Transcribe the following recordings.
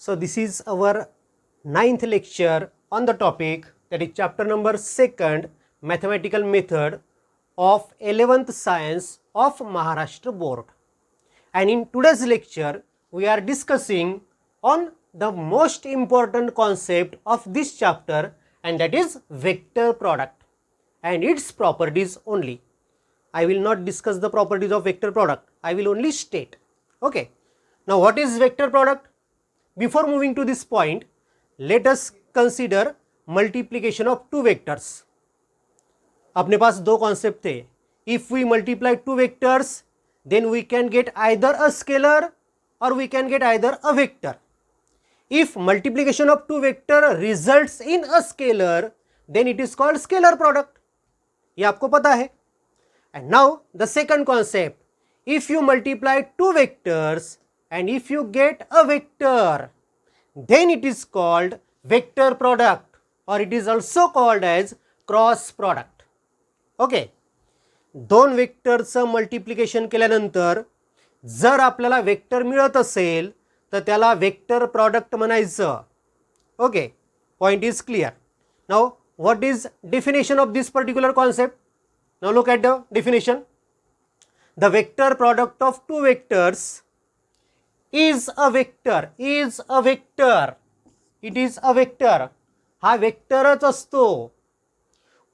So this is our 9th lecture on the topic, that is chapter number 2, mathematical method of 11th science of Maharashtra board. And in today's lecture we are discussing on the most important concept of this chapter, and that is vector product and its properties only. I will not discuss the properties of vector product, I will only state. Okay. Now what is vector product? Before moving to this point, let us consider multiplication of two vectors. अपने पास दो concept थे. If we multiply two vectors, then we can get either a scalar or we can get either a vector. If multiplication of two vector results in a scalar, then it is called scalar product. ये आपको पता है. And now the second concept, if you multiply two vectors and if you get a vector, then it is called vector product, or it is also called as cross product. Okay. दोन वेक्टरचं multiplication केल्यानंतर जर आपल्याला vector मिळत असेल तर त्याला vector product म्हणायचं. Okay, point is clear. Now what is definition of this particular concept? Now look at the definition. The vector product of two vectors is a vector, is a vector, it is a vector. हा वेक्टरच असतो.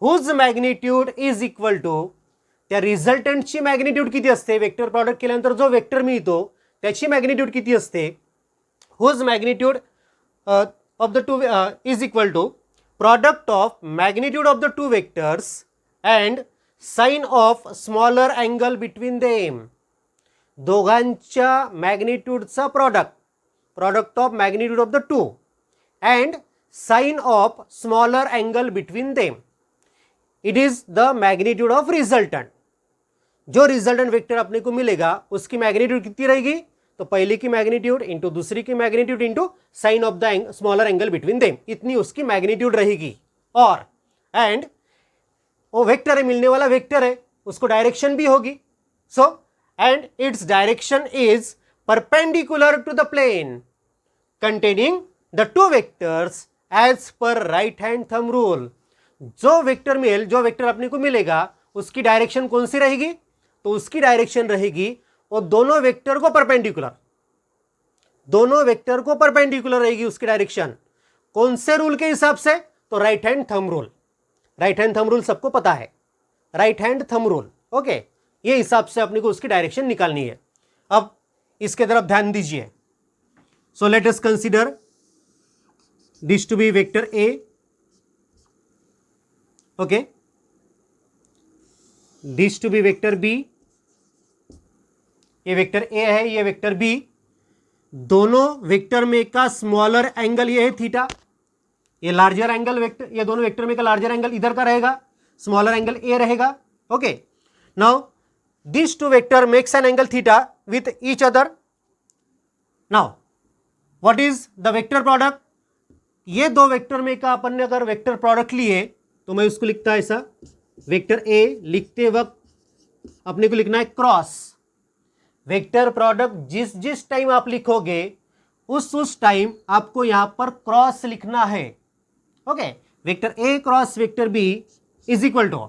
whose magnitude is equal to, त्या रिझल्टंटची magnitude किती असते? Vector product केल्यानंतर जो vector मिळतो त्याची magnitude किती असते? whose magnitude of the two is equal to product of magnitude of the two vectors and sine of smaller angle between them. दोघांच्या मॅग्निट्यूडचा product of magnitude of the two and sine of smaller angle between them. It is the magnitude of resultant. जो resultant vector अपने को मिलेगा उसकी magnitude कितनी रहेगी? तो पहले की मैग्नीट्यूड इंटू दूसरी की magnitude into sine of the smaller angle between them, इतनी उसकी मैग्नीट्यूड रहेगी. और एंड वो वेक्टर है, मिलने वाला वेक्टर है, उसको डायरेक्शन भी होगी. सो and its direction is perpendicular to the plane containing the two vectors as per right hand thumb rule. जो वेक्टर मिल, जो वेक्टर अपने को मिलेगा उसकी डायरेक्शन कौन सी रहेगी? तो उसकी डायरेक्शन रहेगी वो दोनों वेक्टर को परपेंडिकुलर, दोनों वेक्टर को परपेंडिकुलर रहेगी उसकी डायरेक्शन. कौन से रूल के हिसाब से? तो right hand thumb rule. Right hand thumb rule सबको पता है, right hand thumb rule. Okay, ये हिसाब से अपने को उसकी डायरेक्शन निकालनी है. अब इसके तरफ ध्यान दीजिए. So let us consider this to be vector A. Okay, this to be vector B. ये वेक्टर ए है, ये वेक्टर बी. दोनों वेक्टर में का स्मॉलर एंगल ये है थीटा, ये लार्जर एंगल वेक्टर, ये दोनों वेक्टर में का लार्जर एंगल इधर का रहेगा, स्मॉलर एंगल ए रहेगा. Okay, now these two vector makes an angle theta with each other. Now what is the vector product? ये दो वेक्टर में का अपन ने अगर वेक्टर प्रोडक्ट लिए तो मैं उसको लिखता है ऐसा. वेक्टर ए लिखते वक्त अपने को लिखना है क्रॉस. वेक्टर प्रोडक्ट जिस जिस टाइम आप लिखोगे उस टाइम आपको यहां पर क्रॉस लिखना है. Okay, vector A cross vector B is equal to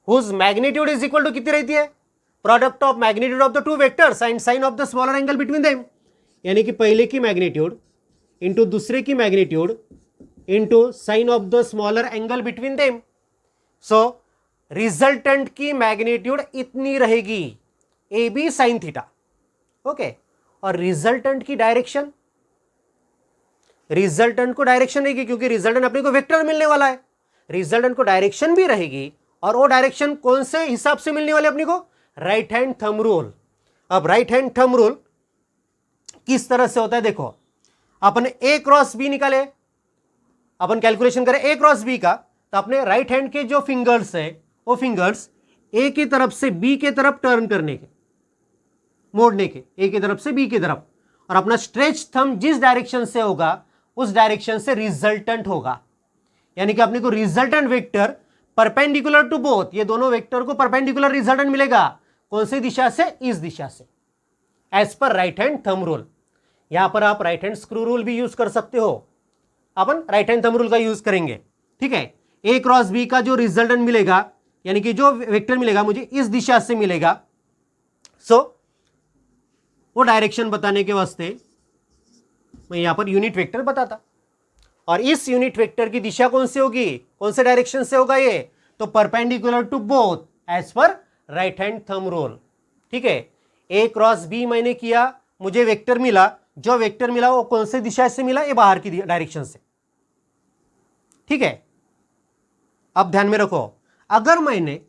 whose magnitude is equal to कितनी रहती है? Product of magnitude of the two vectors and sine of the smaller angle between them. यानी कि पहले की मैग्नीट्यूड इंटू दूसरे की magnitude into sine of the smaller angle between them. So resultant की मैग्नीट्यूड इतनी रहेगी, A B sine theta. Okay, और रिजल्टेंट की डायरेक्शन, रिजल्टेंट को डायरेक्शन रहेगी क्योंकि रिजल्टेंट अपने को वेक्टर मिलने वाला है. रिजल्टेंट को डायरेक्शन भी रहेगी और वो डायरेक्शन कौन से हिसाब से मिलने वाले अपने को? Right hand thumb rule. अब राइट हैंड थंब रूल किस तरह से होता है देखो. अपन ए क्रॉस बी निकाले, अपन कैलकुलेशन करें ए क्रॉस बी का, तो अपने राइट हैंड के जो फिंगर्स है वो फिंगर्स ए की तरफ से बी के तरफ टर्न करने के, मोड़ने के, ए की तरफ से बी की तरफ, और अपना स्ट्रेच थंब जिस डायरेक्शन से होगा उस डायरेक्शन से रिजल्टेंट होगा. यानी कि अपने को resultant vector perpendicular to both, ये दोनों वेक्टर को परपेंडिकुलर रिजल्टेंट मिलेगा. कौन सी दिशा से? इस दिशा से, as per right hand thumb rule. यहां पर आप राइट हैंड स्क्रू रूल भी यूज कर सकते हो, अपन राइट हैंड थंब रूल का यूज करेंगे। ठीक है, ए क्रॉस बी का जो रिजल्टेंट मिलेगा, यानी कि जो वेक्टर मिलेगा मुझे इस दिशा से मिलेगा। सो वो डायरेक्शन बताने के वास्ते मैं यहां पर यूनिट वेक्टर बताता, और इस यूनिट वेक्टर की दिशा कौन सी होगी, कौन से डायरेक्शन से होगा ये, तो perpendicular to both as per right hand thumb rule. ठीक है, ए क्रॉस बी मैंने किया, मुझे वेक्टर मिला, जो वेक्टर मिला वो कौन से दिशा से मिला, ये बाहर की डायरेक्शन से। ठीक है, अब ध्यान में रखो, अगर मैंने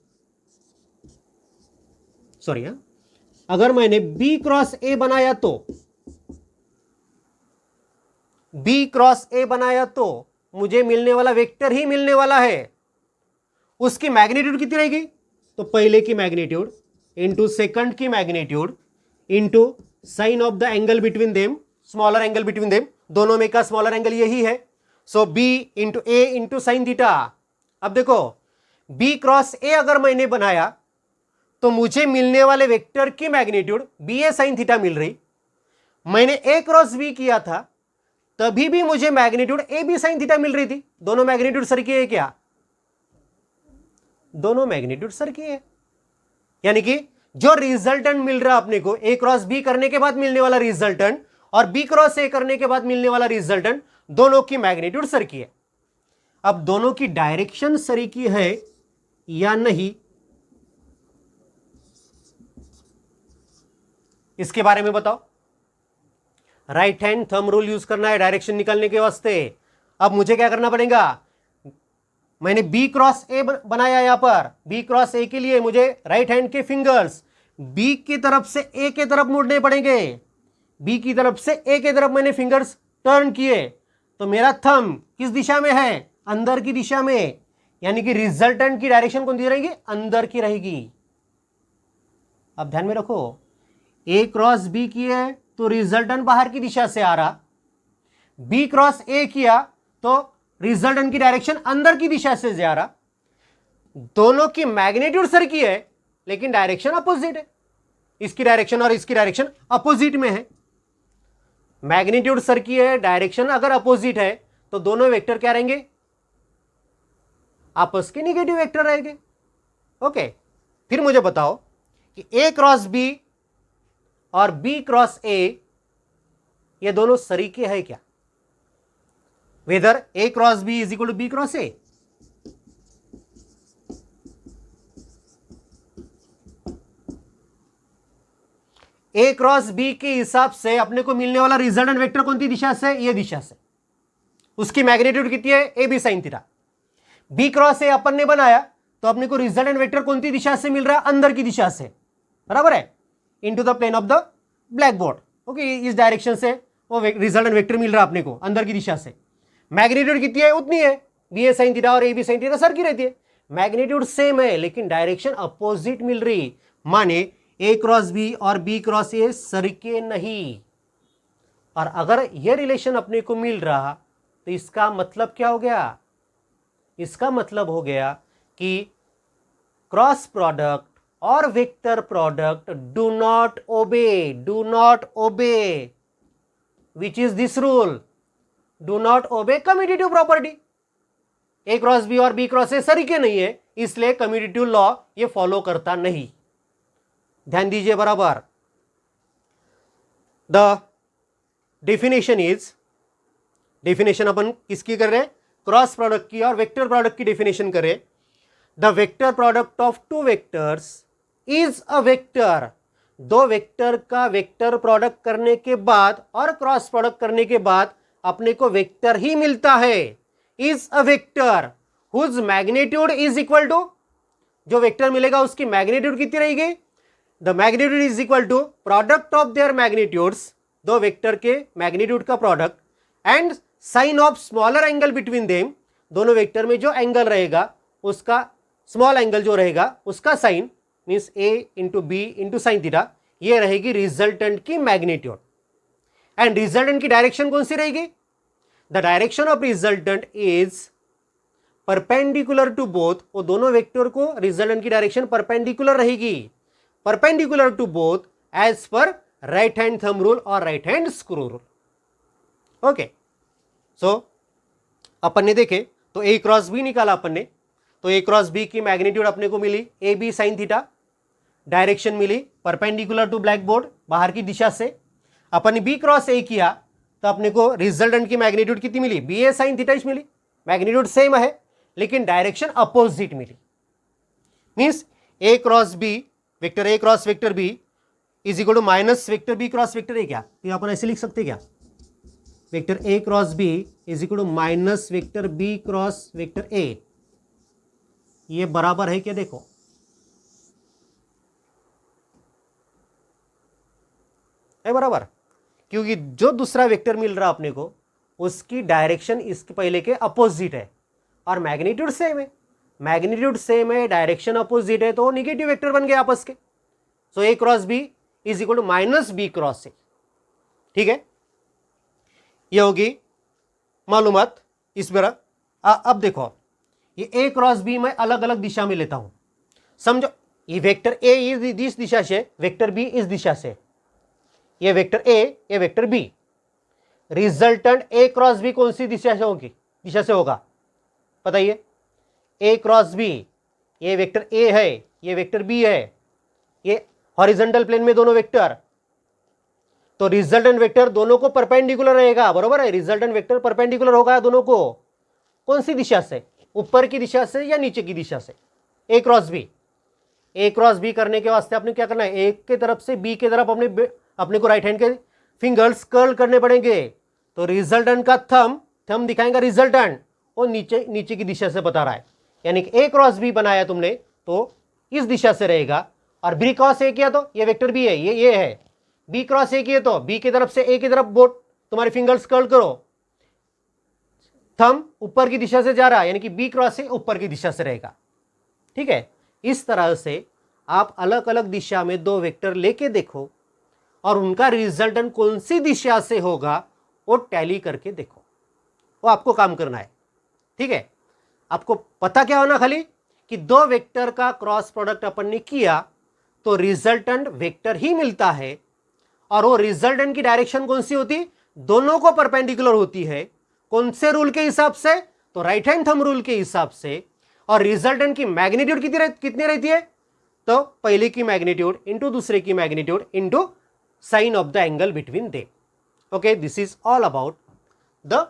अगर मैंने बी क्रॉस ए बनाया तो मुझे मिलने वाला वेक्टर ही मिलने वाला है। उसकी मैग्नीट्यूड कितनी रहेगी, तो पहले की मैग्नीट्यूड इंटू सेकंड की magnitude into sine of the angle between them, smaller angle between them, दोनों में का स्मॉलर एंगल यही है। सो बी इंटू ए इंटू साइन थीटा। अब देखो, बी क्रॉस ए अगर मैंने बनाया तो मुझे मिलने वाले वेक्टर की magnitude B A sine theta मिल रही। मैंने ए क्रॉस बी किया था तभी भी मुझे magnitude A B sine theta मिल रही थी। दोनों मैग्नीट्यूड सर की है क्या, दोनों मैग्नीट्यूड सर की है, यानी कि जो रिजल्टेंट मिल रहा है अपने को ए क्रॉस बी करने के बाद मिलने वाला रिजल्टेंट और बी क्रॉस ए करने के बाद मिलने वाला रिजल्टेंट, दोनों की मैग्नीट्यूड सर की है। अब दोनों की डायरेक्शन सर की है या नहीं, इसके बारे में बताओ। Right hand thumb rule use करना है डायरेक्शन निकालने के वास्ते। अब मुझे क्या करना पड़ेगा, मैंने बी क्रॉस ए बनाया, यहां पर बी क्रॉस ए के लिए मुझे राइट हैंड के फिंगर्स बी की तरफ से ए के तरफ मुड़ने पड़ेंगे। बी की तरफ से ए के तरफ मैंने फिंगर्स टर्न किए तो मेरा थंब किस दिशा में है, अंदर की दिशा में, यानी कि रिजल्टेंट की डायरेक्शन कौन सी रहेगी, अंदर की रहेगी। अब ध्यान में रखो, ए क्रॉस बी की है तो रिजल्टेंट बाहर की दिशा से आ रहा, बी क्रॉस ए किया तो रिजल्टेंट की डायरेक्शन अंदर की दिशा से जा रहा। दोनों की मैग्नीट्यूड सर की है लेकिन डायरेक्शन अपोजिट है, इसकी डायरेक्शन और इसकी डायरेक्शन अपोजिट में है। मैग्नीट्यूड सर की है, डायरेक्शन अगर अपोजिट है तो दोनों वेक्टर क्या रहेंगे, आपस के निगेटिव वेक्टर रहेंगे। ओके, फिर मुझे बताओ कि ए क्रॉस बी और बी क्रॉस ए ये दोनों सरीके है क्या, whether A cross B is equal to B cross A. A cross B के हिसाब से अपने को मिलने वाला रिजल्टेंट वेक्टर कौन सी दिशा से, ये दिशा से, उसकी मैग्नीट्यूड कितनी है, A B sine theta. B cross A अपन ने बनाया तो अपने को रिजल्टेंट वेक्टर कौन सी दिशा से मिल रहा है, अंदर की दिशा से, बराबर है, into the plane of the blackboard. Okay, इस डायरेक्शन से वो रिजल्टेंट वेक्टर मिल रहा है अपने को अंदर की दिशा से। मैग्नीट्यूड कितनी है, उतनी है, बी ए साइन थीटा और ए बी साइन थीटा सर की रहती है। मैग्नीट्यूड सेम है लेकिन डायरेक्शन अपोजिट मिल रही, माने ए क्रॉस बी और बी क्रॉस ए सर के नहीं। और अगर यह रिलेशन अपने को मिल रहा तो इसका मतलब क्या हो गया, इसका मतलब हो गया कि क्रॉस प्रोडक्ट और vector product do not obey which is this rule, do not obey commutative property. A cross B और बी क्रॉस ए सरीके नहीं है, इसलिए कम्यूटेटिव लॉ ये फॉलो करता नहीं। ध्यान दीजिए बराबर। द डेफिनेशन इज, डेफिनेशन अपन किसकी कर रहे हैं, क्रॉस प्रोडक्ट की और वेक्टर प्रोडक्ट की डेफिनेशन करें। The vector product of two vectors is a vector. दो वेक्टर का वेक्टर प्रोडक्ट करने के बाद और क्रॉस प्रोडक्ट करने के बाद अपने को वेक्टर ही मिलता है। Is a vector whose magnitude is equal to, जो वेक्टर मिलेगा उसकी मैग्नीट्यूड कितनी रहेगी, the magnitude is equal to product of their magnitudes, दो वेक्टर के मैग्नीट्यूड का प्रोडक्ट, and sine of smaller angle between them, दोनों वेक्टर में जो एंगल रहेगा उसका स्मॉल एंगल जो रहेगा उसका sine, means A into B into sine theta, ये रहेगी रिजल्टेंट की मैग्नीट्यूड। एंड रिजल्टेंट की डायरेक्शन कौन सी रहेगी, the direction of resultant is perpendicular to both, वो दोनों वेक्टर को रिजल्टेंट की डायरेक्शन परपेंडिकुलर रहेगी, perpendicular to both as per right hand thumb rule और right hand screw rule. Okay, so अपन ने देखे तो ए क्रॉस बी निकाला अपन ने, तो ए क्रॉस बी की मैग्नीट्यूड अपने को मिली A B sine theta, direction मिली परपेंडिकुलर टू ब्लैक बोर्ड, बाहर की दिशा से। अपन ने बी क्रॉस ए किया तो अपने को रिजल्टेंट की मैग्नीट्यूड कितनी मिली, बी ए साइन थीटा मिली, मैग्नीट्यूड सेम है लेकिन डायरेक्शन अपोजिट मिली। Means A cross B, vector A cross vector B is equal to minus vector B cross vector A. क्या तो अपन ऐसे लिख सकते क्या, vector A cross B is equal to minus vector B cross vector A, ये बराबर है क्या, देखो है बराबर, क्योंकि जो दूसरा वेक्टर मिल रहा अपने को उसकी डायरेक्शन इसके पहले के अपोजिट है और मैग्नीट्यूड सेम है, मैग्नीट्यूड सेम है, डायरेक्शन अपोजिट है, तो निगेटिव वेक्टर बन गए आपस के। So A cross B is equal to minus B cross A. ठीक है, ये होगी मालूमात इस बार। अब देखो ये ए क्रॉस बी मैं अलग अलग दिशा में लेता हूं, समझो ये वेक्टर ए इस दिशा से, वेक्टर बी इस दिशा से, ये वेक्टर ए, ये वेक्टर बी, रिजल्टेंट ए क्रॉस बी कौन सी दिशा से होगा बताइए, ए क्रॉस बी, ये वेक्टर ए है, ये वेक्टर बी है, ये हॉरिजॉन्टल प्लेन में दोनों वेक्टर, तो रिजल्टेंट वेक्टर दोनों को परपेंडिकुलर रहेगा, बरोबर है, रिजल्टेंट वेक्टर परपेंडिकुलर होगा दोनों को, कौन सी दिशा से, ऊपर की दिशा से या नीचे की दिशा से, ए क्रॉस बी। ए क्रॉस बी करने के वास्ते आपने क्या करना है, ए के तरफ से बी के तरफ अपने को राइट हैंड के फिंगर्स कर्ल करने पड़ेंगे, तो रिजल्टेंट का थंब दिखाएगा रिजल्टेंट, और नीचे की दिशा से बता रहा है, यानी कि ए क्रॉस बी बनाया तुमने तो इस दिशा से रहेगा, और बी क्रॉस ए किया तो ये वेक्टर बी है, ये है, बी क्रॉस ए किया तो बी की तरफ से ए की तरफ बोट तुम्हारे फिंगर्स कर्ल करो, थंब ऊपर की दिशा से जा रहा है, यानी कि बी क्रॉस ए ऊपर की दिशा से रहेगा। ठीक है, इस तरह से आप अलग अलग दिशा में दो वेक्टर लेके देखो और उनका रिजल्टेंट कौन सी दिशा से होगा वो टैली करके देखो, वो आपको काम करना है। ठीक है, आपको पता क्या होना खाली कि दो वेक्टर का क्रॉस प्रोडक्ट अपन ने किया तो रिजल्टेंट वेक्टर ही मिलता है, और वो रिजल्टेंट की डायरेक्शन कौन सी होती, दोनों को परपेंडिकुलर होती है, कौन से रूल के हिसाब से, तो राइट हैंड थंब रूल के हिसाब से, और रिजल्टेंट की मैग्नीट्यूड कितनी रहती है, तो पहले की मैग्नीट्यूड इंटू दूसरे की magnitude into sine of the angle between they. Okay, this is all about the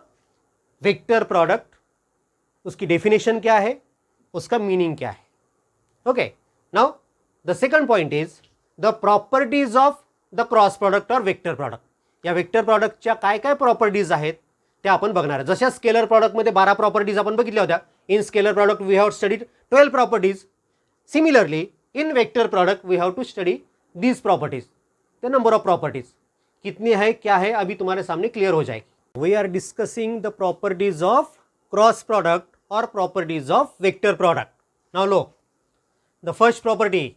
vector product, उसकी डेफिनेशन क्या है, उसका मीनिंग क्या है। Okay, now the second point is the properties of the cross product और vector product. या vector प्रोडक्टच्या काय काय प्रॉपर्टीज आहेत त्या आपण बघणार आहे। जशा स्केलर प्रॉडक्टमध्ये 12 प्रॉपर्टीज आपण बघितल्या होत्या, in scalar product we have studied 12 properties, similarly in vector product we have to study these properties. The number of properties कितनी है, क्या है, अभी तुम्हारे सामने क्लियर हो जाएगी। We are discussing the properties of cross product और properties of vector product. Now लो the first property,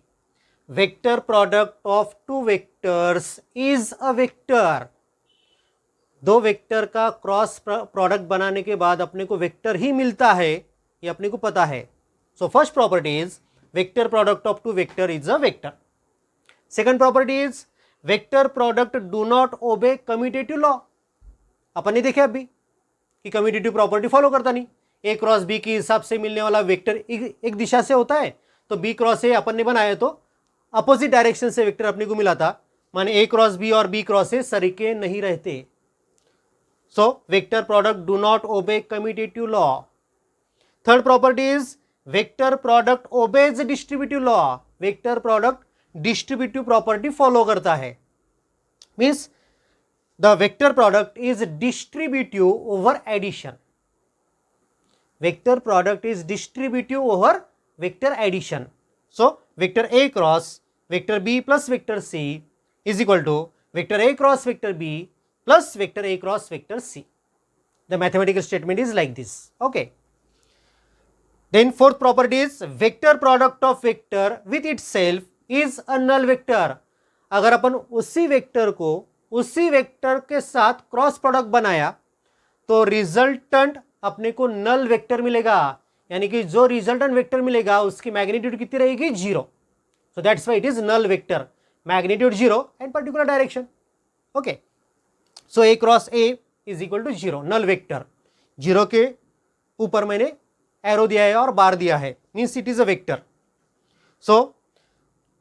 vector product of two vectors is a vector. दो वेक्टर का क्रॉस प्रोडक्ट बनाने के बाद अपने को वेक्टर ही मिलता है, ये अपने को पता है। So first property is vector product of two vector is a vector. Second property is vector product do not obey commutative law. अपन ने देखे अभी कि कम्यूटेटिव प्रॉपर्टी फॉलो करता नहीं, ए क्रॉस बी के हिसाब से मिलने वाला वेक्टर एक दिशा से होता है, तो बी क्रॉस ए अपन ने बनाया तो अपोजिट डायरेक्शन से वेक्टर अपने को मिला था, माने ए क्रॉस बी और बी क्रॉस ए सरीके नहीं रहते। So vector product do not obey commutative law. Third property is vector product obeys distributive law. Vector product distributive property follow करता है, means the vector product is distributive over addition. Vector product is distributive over vector addition. So vector A cross vector B plus vector C is equal to vector A cross vector B plus vector A cross vector C. The mathematical statement is like this. Okay. Then fourth property is vector product of vector with itself is a null vector. अगर अपन उसी vector को उसी vector के साथ cross product बनाया तो resultant अपने को नल वेक्टर मिलेगा, यानी कि जो रिजल्टेंट वेक्टर मिलेगा उसकी मैग्नीट्यूड कितनी रहेगी, 0. So that's why it is null vector, magnitude 0 and particular direction. Okay. So A cross A is equal to 0, null vector. 0 के ऊपर मैंने एरो दिया है और बार दिया है, means it is a vector. So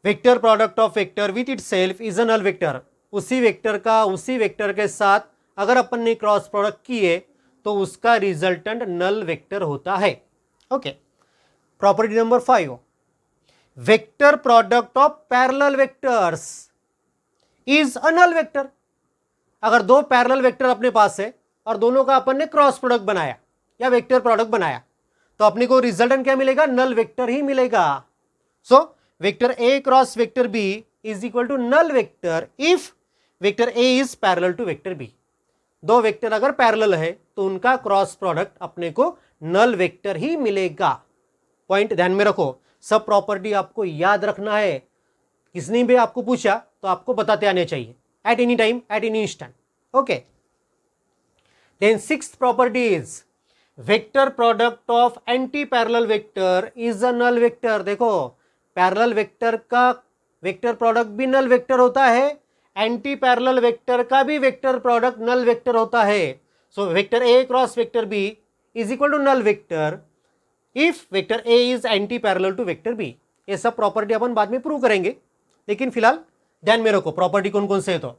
vector product of vector with itself is a null vector. उसी वेक्टर का उसी वेक्टर के साथ अगर अपन ने क्रॉस प्रोडक्ट किए तो उसका रिजल्टेंट नल वेक्टर होता है। Okay, property number 5, vector product of parallel vectors is a null vector. अगर दो पैरेलल वेक्टर अपने पास है और दोनों का अपन ने क्रॉस प्रोडक्ट बनाया या वेक्टर प्रोडक्ट बनाया तो अपने को रिजल्टेंट क्या मिलेगा, नल वेक्टर ही मिलेगा। So vector A cross vector B is equal to null vector if vector A is parallel to vector B. दो वेक्टर अगर पैरेलल है तो उनका क्रॉस प्रोडक्ट अपने को नल वेक्टर ही मिलेगा। पॉइंट ध्यान में रखो, सब प्रॉपर्टी आपको याद रखना है। किसने भी आपको पूछा तो आपको बताते आने चाहिए at any time, at any instant. Okay, then sixth property is vector product of anti parallel vector is a null vector. देखो, पैरेलल वेक्टर का वेक्टर प्रोडक्ट भी नल वेक्टर होता है, एंटी पैरेलल वेक्टर का भी वेक्टर प्रोडक्ट नल vector होता है। So vector A cross vector B is equal to null vector if vector A is anti parallel to vector B. ये सब प्रॉपर्टी अपन बाद में प्रूव करेंगे, लेकिन फिलहाल ध्यान में रखो प्रॉपर्टी कौन कौन से है। तो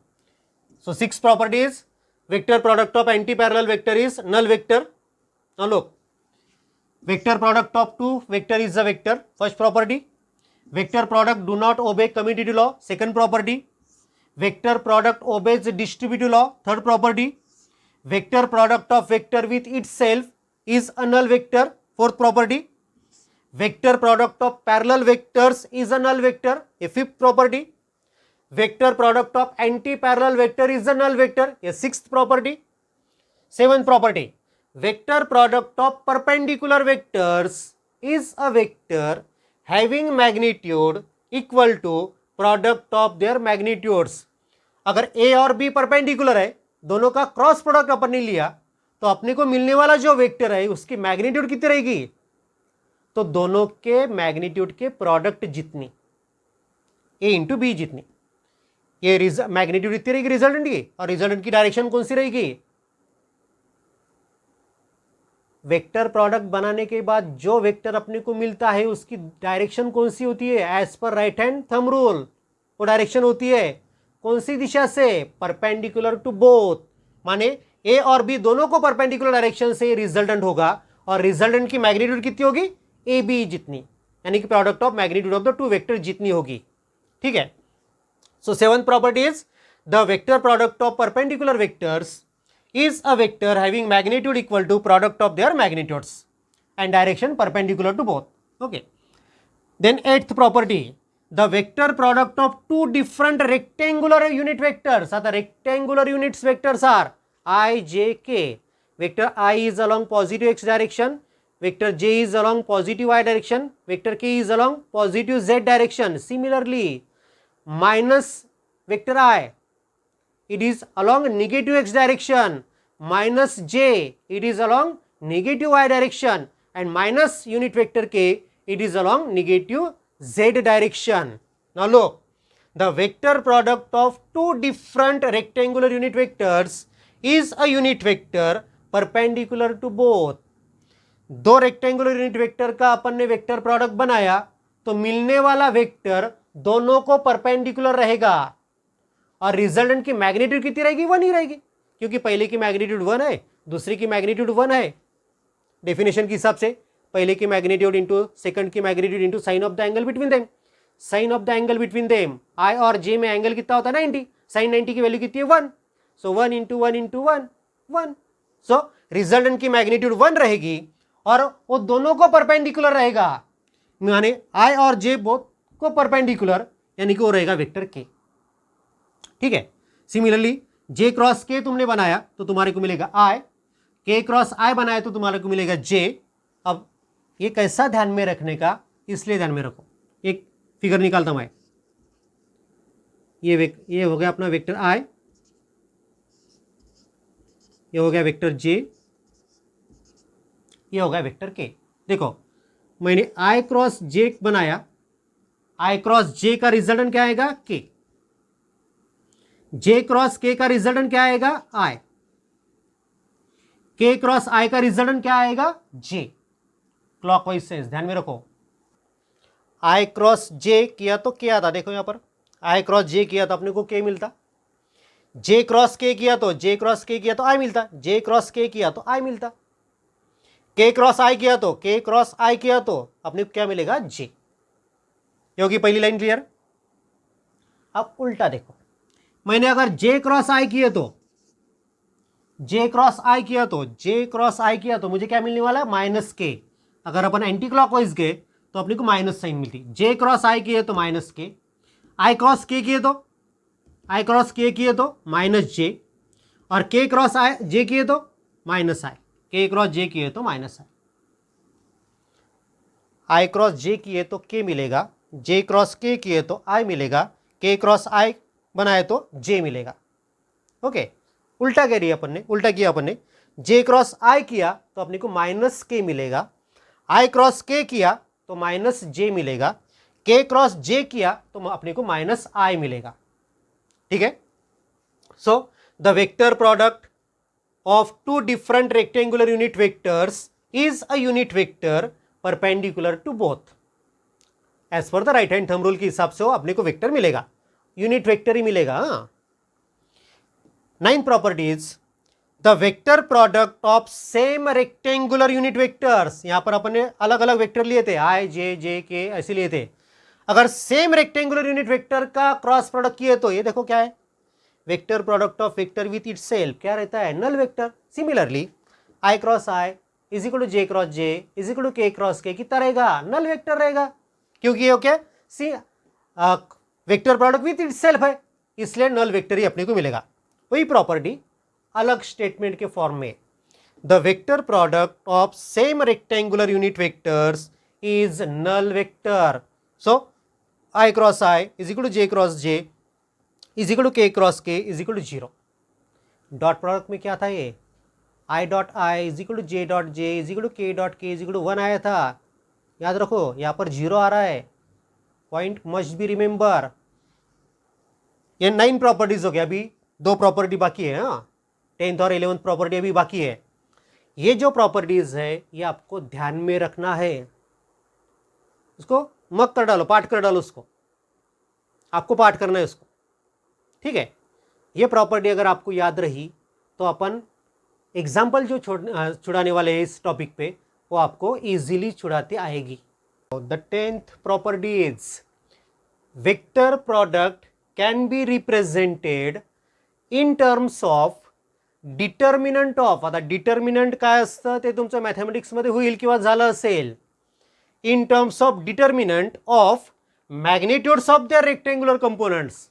so 6 properties, vector product of anti parallel vector is null vector. now look, vector product of two vector is a vector, first property. Vector product do not obey commutative law, second property. Vector product obeys distributive law, third property. Vector product of vector with itself is a null vector, fourth property. Vector product of parallel vectors is a null vector, a fifth property. Vector product of anti-parallel vector is a null vector, a sixth property. Seventh property, vector product of perpendicular vectors is a vector having magnitude equal to product of their magnitudes. अगर a और b perpendicular है, दोनों का cross product अपन ने लिया तो अपने को मिलने वाला जो वेक्टर है उसकी मैग्नीट्यूड कितनी रहेगी, तो दोनों के मैग्नीट्यूड के प्रोडक्ट जितनी, a इंटू बी जितनी, ये मैग्नीट्यूड इतनी रहेगी रिजल्टेंट की, और रिजल्टेंट की डायरेक्शन कौन सी रहेगी। वेक्टर प्रोडक्ट बनाने के बाद जो वेक्टर अपने को मिलता है उसकी डायरेक्शन कौन सी होती है, as per right hand thumb rule. वो डायरेक्शन होती है कौन सी दिशा से, परपेंडिकुलर टू बोथ। माने ए और बी दोनों को परपेंडिकुलर डायरेक्शन से रिजल्टेंट होगा, और रिजल्टेंट की मैग्नीट्यूड कितनी होगी, ए बी जितनी, यानी कि product of magnitude of the two vector जितनी होगी। ठीक है, so seventh property is the vector product of perpendicular vectors is a vector having magnitude equal to product of their magnitudes and direction perpendicular to both. Okay, then eighth property, the vector product of two different rectangular unit vectors, the rectangular units vectors are I, J, K. Vector I is along positive x direction, vector J is along positive y direction, vector K is along positive z direction. Similarly, minus vector I, it is along negative x direction, minus j, it is along negative y direction, and minus unit vector k, it is along negative z direction. Now look, the vector product of two different rectangular unit vectors is a unit vector perpendicular to both. दो rectangular unit vector का अपन ने vector product बनाया तो मिलने वाला vector दोनों को perpendicular रहेगा, और रिजल्टेंट की मैग्नीट्यूड कितनी रहेगी, 1 ही रहेगी, क्योंकि पहले की मैग्नीट्यूड 1 है, दूसरी की मैग्नीट्यूड 1 है। डेफिनेशन के हिसाब से पहले की मैग्नीट्यूड इंटू सेकंड की magnitude into sine of the angle between them, sine of the angle between them, I और जे में एंगल कितना होता है 90, साइन 90 की वैल्यू कितनी है 1, सो 1 इंटू 1 इंटू 1 1, सो रिजल्टेंट की मैग्नीट्यूड 1 रहेगी और वो दोनों को परपेंडिकुलर रहेगा, माने आई और जे बोथ को परपेंडिकुलर, यानी कि वो रहेगा वेक्टर के। ठीक है, सिमिलरली जे क्रॉस के तुमने बनाया तो तुम्हारे को मिलेगा आई, के क्रॉस आई बनाया तो तुम्हारे को मिलेगा जे। अब ये कैसा ध्यान में रखने का, इसलिए ध्यान में रखो, एक फिगर निकालता हूं मैं, ये हो गया अपना वेक्टर आई, ये हो गया वेक्टर जे, ये हो गया वेक्टर के। देखो मैंने आई क्रॉस जे बनाया, आई क्रॉस जे का रिजल्टेंट क्या आएगा, के, जे क्रॉस के का रिजल्टेंट क्या आएगा, आई, के क्रॉस आई का रिजल्टेंट क्या आएगा, जे, क्लॉकवाइज सेंस, ध्यान में रखो। आई क्रॉस जे किया तो क्या आता, देखो यहां पर आई क्रॉस जे किया तो अपने को के मिलता, जे क्रॉस के किया तो जे क्रॉस के किया तो आई मिलता, जे क्रॉस के किया तो आई मिलता, के क्रॉस आई किया तो के क्रॉस आई किया तो अपने को क्या मिलेगा, जे। ये होगी पहली लाइन क्लियर। अब उल्टा देखो, मैंने अगर जे क्रॉस आई किया तो जे क्रॉस आई किया तो जे क्रॉस आई किया तो मुझे क्या मिलने वाला है, माइनस के। अगर अपन एंटी क्लॉकवाइज गए तो अपने को माइनस साइन मिलती। जे क्रॉस आई किए तो माइनस के, आई क्रॉस के किए तो आई क्रॉस के किए तो माइनस जे, और के क्रॉस आई जे किए तो माइनस आई, के क्रॉस जे किए तो माइनस आई क्रॉस जे किए तो के मिलेगा, जे क्रॉस के किए तो आई मिलेगा, के क्रॉस आई बनाए तो जे मिलेगा। ओके, उल्टा कह रही है अपन ने, उल्टा किया अपन ने, जे क्रॉस आई किया तो अपने को माइनस के मिलेगा, आई क्रॉस के किया तो माइनस जे मिलेगा, के क्रॉस जे किया तो अपने को माइनस आई मिलेगा। ठीक है, so the vector product of two different rectangular unit vectors is a unit vector perpendicular to both. As per the right hand thumb rule के हिसाब से वो अपने को वेक्टर मिलेगा, यूनिट वेक्टर ही मिलेगा। Nine properties, the vector product of same rectangular unit vectors, यहां पर अपन ने अलग अलग वेक्टर लिए थे, आई जे जे के ऐसे लिए थे। अगर सेम रेक्टेंगुलर यूनिट वेक्टर का क्रॉस प्रोडक्ट किए तो ये देखो क्या है, vector product of vector with itself क्या रहता है, null vector. Similarly I cross I is equal to J cross J is equal to K cross K कितना रहेगा, नल वेक्टर रहेगा, क्योंकि ये क्या see vector product with itself है, इसलिए नल वेक्टर ही अपने को मिलेगा। वही प्रॉपर्टी अलग स्टेटमेंट के फॉर्म में, the vector product of same rectangular unit vectors is null vector. So I cross I is equal to J cross J is equal to K cross K is equal to zero. Dot product में क्या था, ये I dot I is equal to J dot J is equal to K dot K is equal to 1 आया था, याद रखो यहाँ पर जीरो आ रहा है, पॉइंट मस्ट बी रिमेंबर। ये 9 प्रॉपर्टीज हो गया, अभी 2 प्रॉपर्टी बाकी है। हाँ, 10th और 11th प्रॉपर्टी अभी बाकी है। ये जो प्रॉपर्टीज है ये आपको ध्यान में रखना है, उसको मत कर डालो, पाठ कर डालो, उसको आपको पाठ करना है उसको। ठीक है, ये प्रॉपर्टी अगर आपको याद रही तो अपन एग्जाम्पल जो छुड़ाने वाले हैं इस टॉपिक पे वो आपको इजीली छुड़ाते आएगी। The 10th property is vector product can be represented in terms of determinant of, आता डिटर्मिनंट काय असतं ते तुमचं मॅथमॅटिक्समध्ये होईल किंवा झालं असेल, in terms of determinant of magnitudes of their rectangular components.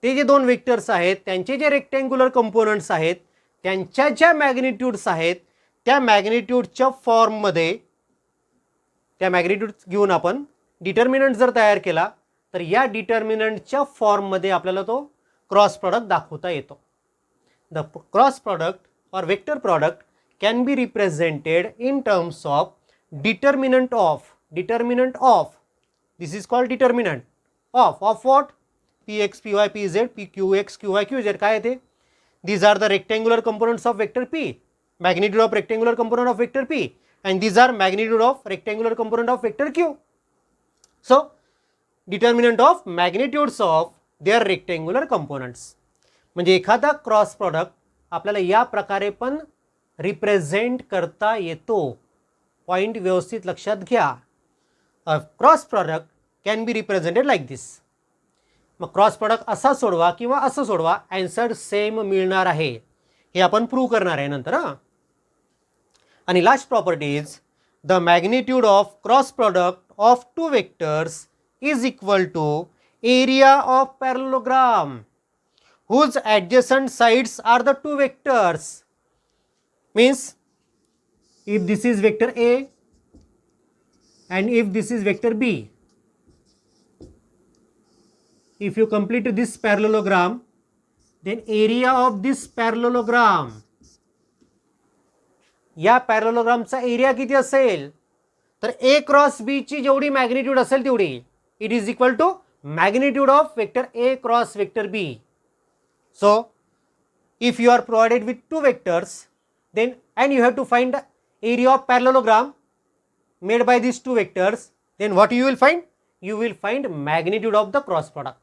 ते जे दोन वेक्टर्स आहेत त्यांचे जे रेक्टेंग्युलर कंपोनंट्स आहेत त्यांच्या ज्या मॅग्निट्यूड्स आहेत त्या मॅग्निट्यूडच्या फॉर्ममध्ये, त्या मॅग्निट्यूड घेऊन आपण डिटर्मिनंट जर तयार केला तर या डिटर्मिनंटच्या फॉर्ममध्ये आपल्याला तो क्रॉस प्रोडक्ट दाखवता येतो। द क्रॉस प्रोडक्ट और vector product can be represented in terms of determinant of, this is called determinant of what, P X P Y P Z P Q X Q Y Q Z काय ते, these are the rectangular components of vector p, magnitude of rectangular component of vector p, and these are magnitude of rectangular component of vector q. So determinant of magnitudes of their rectangular components, म्हणजे एखादा cross product आपल्याला या प्रकारे पण represent करता येतो, point व्यवस्थित लक्षात घ्या। A cross product can be represented like this. Mug cross product असा सोडवा किंवा असं सोडवा, आन्सर सेम मिळणार आहे, हे आपण प्रूव्ह करणार आहे नंतर। आणि last property is the magnitude of cross product of two vectors is equal to area of parallelogram whose adjacent sides are the two vectors. Means if this is vector A and if this is vector B, if you complete this parallelogram, then area of this parallelogram, या पॅरलोग्रामचा area किती असेल तर A cross B ची जेवढी magnitude असेल तेवढी, it is equal to magnitude of vector A cross vector B. So if you are provided with two vectors then and you have to find the area of parallelogram made by these two vectors, then what you will find? You will find magnitude of the cross product.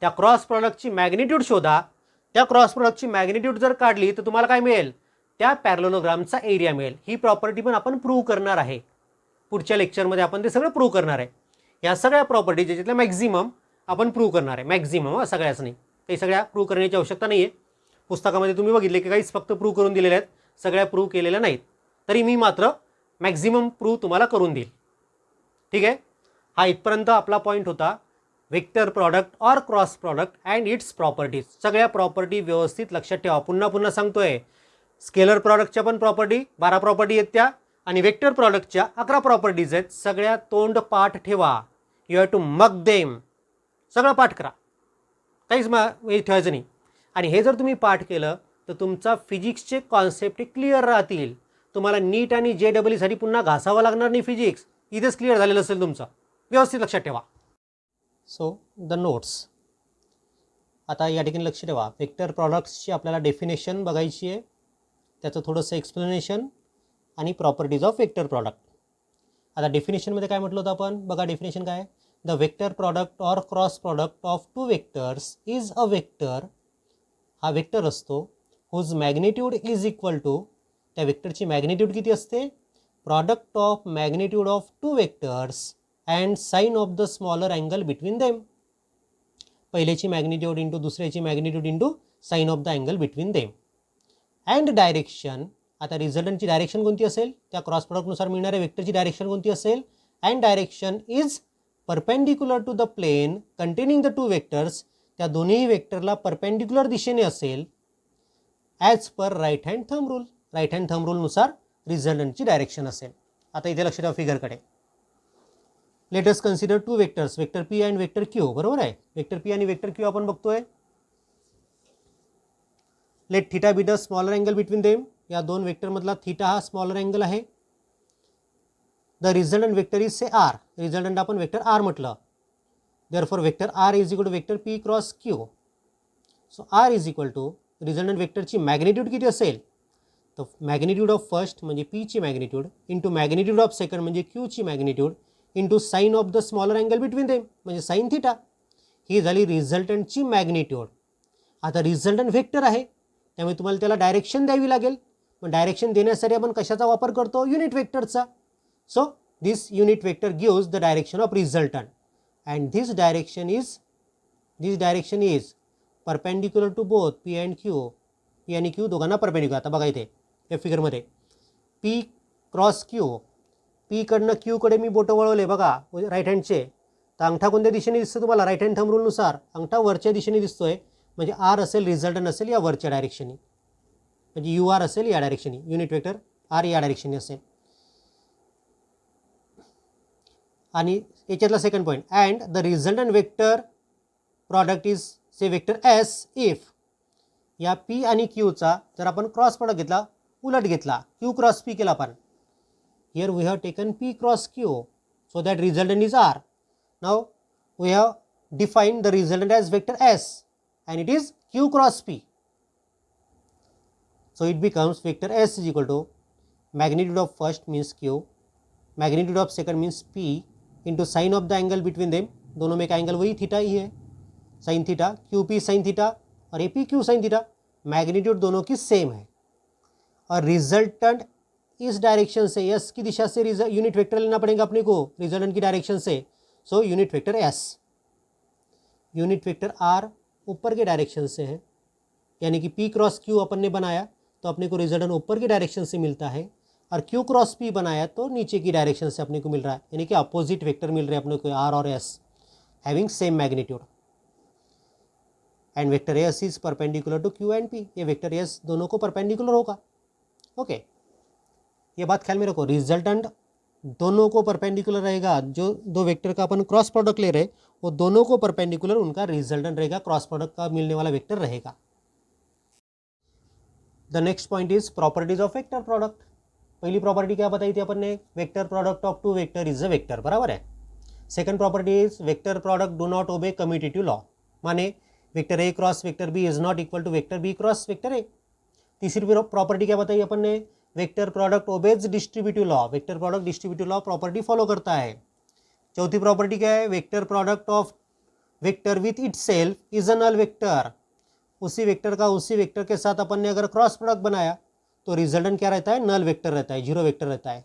त्या cross प्रॉडक्टची magnitude शोधा. त्या cross प्रॉडक्टची magnitude जर काढली तर तुम्हाला काय मिळेल? त्या पॅरलोग्रामचा एरिया मिळेल. ही प्रॉपर्टी पण आपण प्रूव्ह करणार आहे. पुढच्या लेक्चरमध्ये आपण ते सगळं प्रूव्ह करणार आहे. या सगळ्या प्रॉपर्टी ज्याच्यातल्या मॅक्झिमम आपण प्रूव्ह करणार आहे. मॅक्झिमम सगळ्याच नाही, काही सगळ्या प्रूव्ह करण्याची आवश्यकता नाही आहे. पुस्तकामध्ये तुम्ही बघितले की काहीच फक्त प्रूव्ह करून दिलेल्या आहेत, सगळ्या प्रूव्ह केलेल्या नाहीत. तरी मी मात्र मॅक्झिमम प्रूव्ह तुम्हाला करून देईल. ठीक आहे. हा इथपर्यंत आपला पॉईंट होता. वेक्टर प्रॉडक्ट और cross product and its properties. सगळ्या प्रॉपर्टी व्यवस्थित लक्षात ठेवा. पुन्हा सांगतोय, स्केलर प्रॉडक्टच्या पण प्रॉपर्टी 12 प्रॉपर्टी आहेत त्या, आणि वेक्टर प्रॉडक्टच्या 11 प्रॉपर्टीज आहेत. सगळ्या तोंड पाठ ठेवा. You have to mug them. सगळं पाठ करा, काहीच ठेवायचं नाही. आणि हे जर तुम्ही पाठ केलं तर तुमचा फिजिक्सचे कॉन्सेप्ट क्लिअर राहतील. तुम्हाला नीट आणि JEE पुन्हा घासावं लागणार नाही. फिजिक्स इथेच क्लिअर झालेलं असेल तुमचं. व्यवस्थित लक्षात ठेवा. So the notes. आता या ठिकाणी लक्ष ठेवा. वेक्टर प्रॉडक्ट्सची आपल्याला डेफिनेशन बघायची आहे, त्याचं थोडंसं एक्सप्लेनेशन आणि प्रॉपर्टीज ऑफ वेक्टर प्रॉडक्ट. आता डेफिनेशनमध्ये काय म्हटलं होतं आपण? बघा डेफिनेशन काय. The vector product or cross product of two vectors is a vector. हा वेक्टर असतो whose magnitude is equal to, त्या वेक्टरची मॅग्निट्यूड किती असते? Product of magnitude of two vectors and sine of the smaller angle between them. पहिल्याची magnitude into दुसऱ्याची magnitude into sine of the angle between them. And direction. आता रिझल्टंटची direction कोणती असेल? त्या क्रॉस प्रॉडक्टनुसार मिळणाऱ्या वेक्टरची डायरेक्शन कोणती असेल? And direction is perpendicular to the plane containing the two vectors. त्या दोन्ही वेक्टरला परपेंडिक्युलर दिशेने असेल as per right hand thumb rule. Right hand thumb रूलनुसार रिझल्टंटची डायरेक्शन असेल. आता इथे लक्ष द्या फिगरकडे. Let us consider two vectors, vector P and vector Q. बरोबर आहे. वेक्टर पी आणि वेक्टर क्यू आपण बघतोय. Let theta be the smaller angle between them. या दोन वेक्टरमधला थीटा हा स्मॉलर अँगल आहे. The resultant vector is say R. Resultant आपण वेक्टर आर म्हटलं. Therefore vector R is equal to vector P cross Q. So R is equal to resultant वेक्टरची magnitude किती असेल? तर मॅग्निट्यूड ऑफ फर्स्ट म्हणजे पीची magnitude into magnitude of second म्हणजे क्यूची magnitude into sine of the smaller angle between them म्हणजे sine theta. ही झाली रिझल्टंटची मॅग्निट्यूड. आता रिझल्टंट वेक्टर आहे त्यामुळे तुम्हाला त्याला डायरेक्शन द्यावी लागेल. मग डायरेक्शन देण्यासाठी आपण कशाचा वापर करतो? युनिट वेक्टरचा. So this unit vector gives the direction of resultant and this direction is perpendicular to both P and Q. P आणि क्यू दोघांना परपेंडिक्युलर. आता बघा इथे या फिगरमध्ये पी क्रॉस क्यू. पीकडनं क्यूकडे मी बोटं वळवले बघा राईट हँडचे. तर अंगठा कोणत्या दिशेने दिसतो तुम्हाला? राईट हँड थंब रूलनुसार अंगठा वरच्या दिशेने दिसतोय. म्हणजे आर असेल, रिझल्टंट असेल या वरच्या डायरेक्शनी, म्हणजे यू आर असेल या डायरेक्शनी. युनिट वेक्टर आर या डायरेक्शनी असेल. आणि याच्यातला second point. And the resultant vector product is से वेक्टर एस इफ. या पी आणि क्यूचा जर आपण क्रॉस प्रॉडक्ट घेतला, उलट घेतला, क्यू क्रॉस पी केला आपण. Here we have taken P cross Q, so that resultant is R. Now we have defined the resultant as vector S, and it is Q cross P. So it becomes vector S is equal to magnitude of first means Q, magnitude of second means P into sin of the angle between them. दोनों में का angle वही theta ही है, sin theta, QP sin theta और AP Q sin theta. Magnitude दोनों की same है और रिजल्टेंट इस डायरेक्शन से, एस की दिशा से यूनिट वेक्टर लेना पड़ेगा अपने को रिजल्टेंट की डायरेक्शन से. So unit vector S. Unit vector R ऊपर के डायरेक्शन से है, यानी कि पी क्रॉस क्यू अपन ने बनाया तो अपने को रिजल्टेंट ऊपर की डायरेक्शन से मिलता है, और क्यू क्रॉस पी बनाया तो नीचे की डायरेक्शन से अपने को मिल रहा है, यानी कि अपोजिट वेक्टर मिल रहे हैं अपने को आर और S having same magnitude. And vector S is perpendicular to Q and P. ये वेक्टर एस दोनों को परपेंडिकुलर होगा. ओके, ये बात ख्याल में रखो. रिजल्टेंट दोनों को परपेंडिकुलर रहेगा. जो दो वेक्टर का अपन क्रॉस प्रोडक्ट ले रहे वो दोनों को परपेंडिकुलर उनका रिजल्टेंट रहेगा, क्रॉस प्रोडक्ट का मिलने वाला वेक्टर रहेगा. The next point is properties of vector product. पहली प्रॉपर्टी क्या बताई थी अपन ने? Vector product of two vector is a vector. बराबर है. Second property is vector product do not obey commutative law. माने vector A cross vector B is not equal to vector B cross vector A. तीसरी property क्या बताई अपन ने, vector product obeys distributive law, vector product distributive law property follow करता है। चौथी property क्या है, vector product of vector with itself is a null vector, उसी वेक्टर का उसी वेक्टर के साथ अपन ने अगर क्रॉस प्रोडक्ट बनाया तो रिजल्टेंट क्या रहता है, नल वेक्टर रहता है, जीरो वेक्टर रहता है।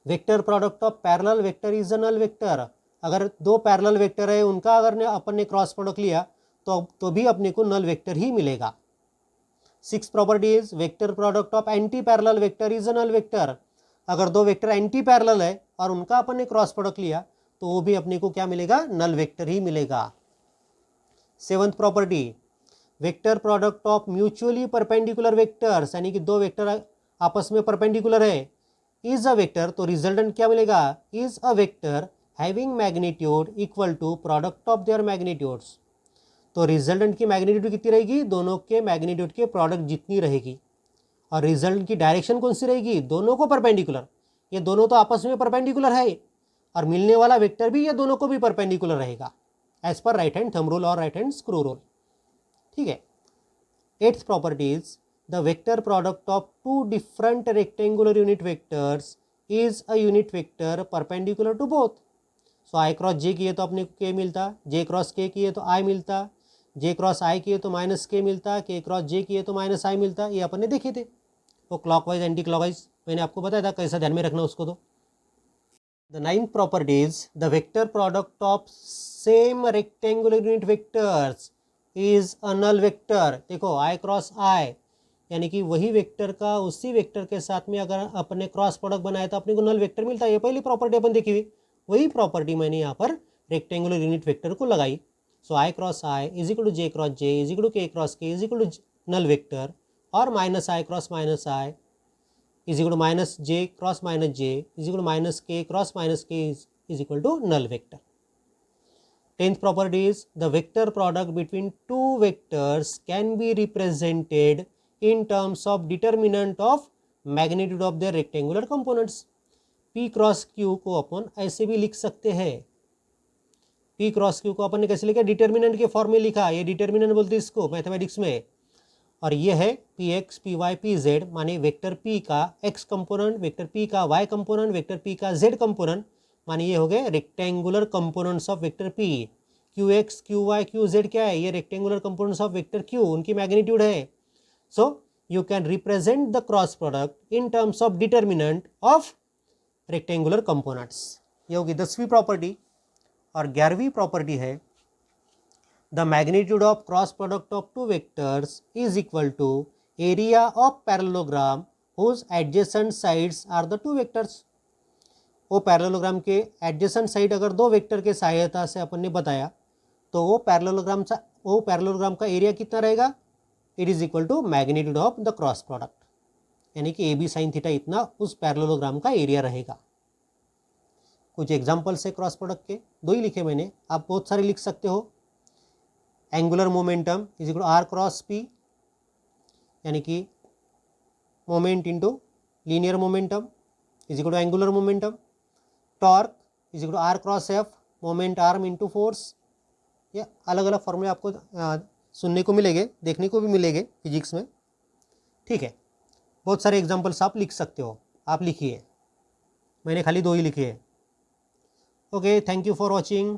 Vector product of parallel vector is a null vector, अगर दो पैरेलल वेक्टर है उनका अगर अपन ने क्रॉस प्रोडक्ट लिया तो भी अपने को नल वेक्टर ही मिलेगा। Six property is vector product of anti parallel vector is a null vector, अगर दो वेक्टर एंटी पैरेलल है और उनका अपन ने क्रॉस प्रोडक्ट लिया तो वो भी अपने को क्या मिलेगा, नल वेक्टर ही मिलेगा। Seventh property, vector product of mutually perpendicular vectors, यानी कि दो वेक्टर आपस में परपेंडिकुलर है, इज अ वेक्टर, तो रिजल्टेंट क्या मिलेगा, is a vector having magnitude equal to product of their magnitudes, तो रिजल्टेंट की मैग्नीट्यूड कितनी रहेगी, दोनों के मैग्नीट्यूड के प्रोडक्ट जितनी रहेगी। और रिजल्ट की डायरेक्शन कौन सी रहेगी, दोनों को परपेंडिकुलर, ये दोनों तो आपस में परपेंडिकुलर है और मिलने वाला वेक्टर भी ये दोनों को भी परपेंडिकुलर रहेगा as per right hand thumb rule और राइट हैंड स्क्रू रूल। ठीक है। Eighth property is the vector product of two different rectangular unit vectors is a unit vector perpendicular to both, so I cross J किए तो अपने को के मिलता, जे cross के किए तो आई मिलता, जे क्रॉस आई किए तो माइनस के मिलता, के क्रॉस जे किए तो माइनस आई मिलता, ये अपन ने देखे थे। वो क्लॉकवाइज एंटी क्लॉकवाइज मैंने आपको बताया था, कैसा ध्यान में रखना उसको। तो the ninth property is the vector product of same rectangular unit vectors is a null vector. देखो आई क्रॉस आई, यानी कि वही वेक्टर का उसी वेक्टर के साथ में अगर अपने क्रॉस प्रोडक्ट बनाया तो अपने को नल वेक्टर मिलता है, ये पहली प्रॉपर्टी अपन देखी हुई, वही प्रॉपर्टी मैंने यहाँ पर रेक्टेंगुलर यूनिट वेक्टर को लगाई। So I cross I is equal to J cross J is equal to K cross K is equal to null vector, और minus I cross minus I is equal to minus J cross minus J is equal to minus K cross minus K is equal to null vector. Tenth property is the vector product between two vectors can be represented in terms of determinant of magnitude of their rectangular components, p cross q को अपन ऐसे भी लिख सकते हैं, p cross q को अपन ने कैसे लिखा, डिटर्मिनेंट के फॉर्म में लिखा, ये डिटर्मिनेंट बोलते हैं इसको मैथमेटिक्स में, और ये है P X P Y P Z, माने वेक्टर p का x कंपोनेंट, वेक्टर p का y कंपोनेंट, वेक्टर p का z कंपोनेंट, माने ये हो गए rectangular components of vector p। Q X Q Y Q Z क्या है, ये rectangular components of vector q, उनकी मैग्नीट्यूड है। So you can represent the cross product in terms of determinant of rectangular components। ये होगी 10वीं property. और 11वीं प्रॉपर्टी है the magnitude of cross product of two vectors is equal to area of parallelogram whose adjacent sides are the two vectors। वो parallelogram के adjacent side अगर दो वेक्टर के सहायता से अपन ने बताया तो वो पैरेललोग्राम का एरिया कितना रहेगा, it is equal to magnitude of the cross product, यानी कि ए बी साइन थीटा इतना उस पैरेललोग्राम का एरिया रहेगा। कुछ एग्जांपल्स है क्रॉस प्रोडक्ट के, दो ही लिखे मैंने, आप बहुत सारे लिख सकते हो। Angular momentum is equal to R cross P, यानी कि moment into linear momentum is equal to angular momentum. Torque is equal to R cross F, moment arm into force. ये अलग अलग फॉर्मूले आपको सुनने को मिलेंगे, देखने को भी मिलेंगे फिजिक्स में। ठीक है, बहुत सारे एग्जांपल्स आप लिख सकते हो, आप लिखिए, मैंने खाली दो ही लिखे हैं। Okay, thank you for watching.